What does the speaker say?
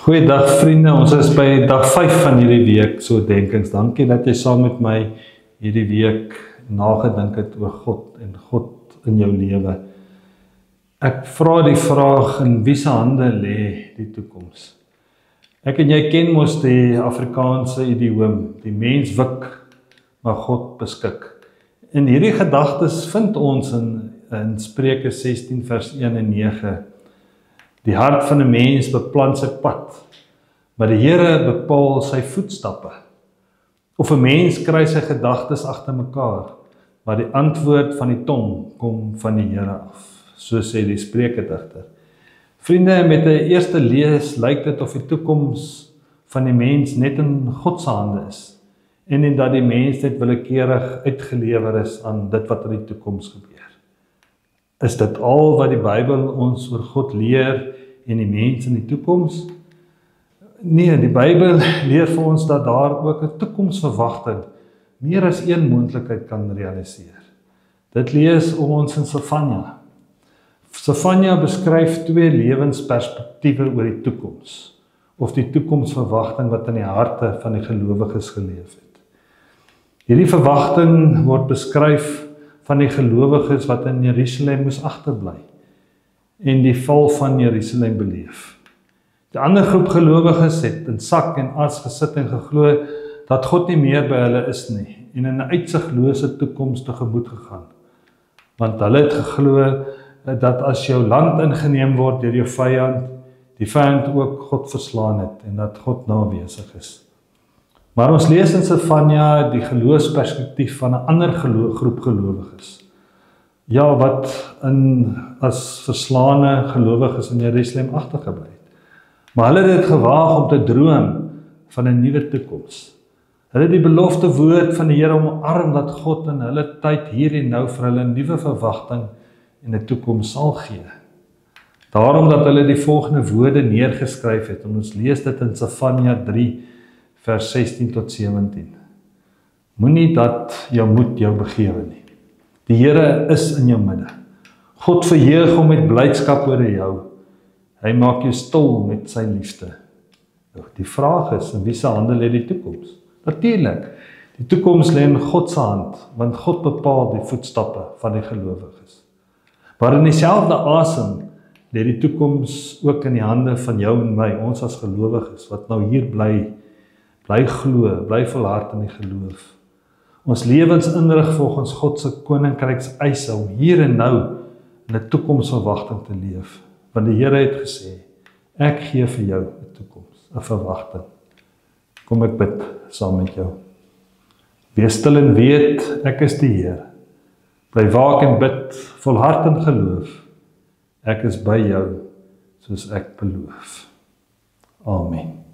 Goeiedag vriende, ons is by dag 5 van hierdie week, so denkings. Dankie dat jy saam met my hierdie week nagedink het oor God en God in jou lewe. Ek vra die vraag, in wie se hande lê die toekoms? Ek en jy ken mos die Afrikaanse idioom, die mens wik, maar God beskik. En hierdie gedagtes vind ons in Spreuke 16 vers 1 en 9. Die hart van 'n mens beplan sy pad, maar die Here bepaal sy voetstappe. Of 'n mens kry sy gedagtes agter mekaar, maar die antwoord van die tong kom van die Here af, so sê die Spreukedigter. Vriende, met 'n eerste lees lyk dit of die toekoms van die mens net in God se hande is, en dat die mens net willekeurig uitgelewer is aan dit wat in die toekoms gebeur. Is dit al wat die Bybel ons oor God leer en die mens in die toekoms? Nee, die Bybel leer vir ons dat daar ook 'n toekomsverwagting meer as een moontlikheid kan realiseer. Dit lees ons in Sefanja. Sefanja beskryf twee lewensperspektiewe oor die toekoms, of die toekomsverwagting wat in die harte van die gelowiges geleef het. Hierdie verwagting word beskryf van die gelowiges wat in Jerusalem moes agterbly en die val van Jerusalem beleef. Die ander groep gelowiges het in sak en as gesit en geglo dat God nie meer by hulle is nie en in 'n uitsiglose toekoms tegemoet gegaan. Want hulle het geglo dat as jou land ingeneem word deur jou vyand, die vyand ook God verslaan het en dat God nou aanwesig is. Maar ons lees in Sefanja die geloofsperspektief van 'n ander groep gelowiges. Ja, wat as verslaane gelowiges in Jerusalem agtergebly het. Maar hulle het dit gewaag om te droom van 'n nuwe toekoms. Hulle het die belofte woord van die Here omarm dat God in hulle tyd hier en nou vir hulle 'n nuwe verwagting en 'n toekoms sal gee. Daarom dat hulle die volgende woorde neergeskryf het, en ons lees dit in Sefanja 3 vers 16 tot 17. Moenie dat jou moed jou begewe nie. Die Here is in jou midde. God verheug hom met blydskap oor jou. Hy maak jou stil met sy liefde. Die vraag is, in wie se hande lê die toekoms? Natuurlik, die toekoms lê in God se hand, want God bepaal die voetstappe van die gelowiges. Maar in dieselfde asem lê die toekoms ook in die hande van jou en my, ons as gelowiges, wat nou hier bly glo, bly volhard in die geloof. Ons lewens inrig volgens God se koninkryks eise om hier en nou in 'n toekomsverwagting te leef. Want die Here het gesê, ek gee vir jou 'n toekoms, 'n verwagting. Kom ek bid saam met jou. Wees stil en weet, ek is die Heer. Bly waak en bid, volhard in geloof. Ek is by jou, soos ek beloof. Amen.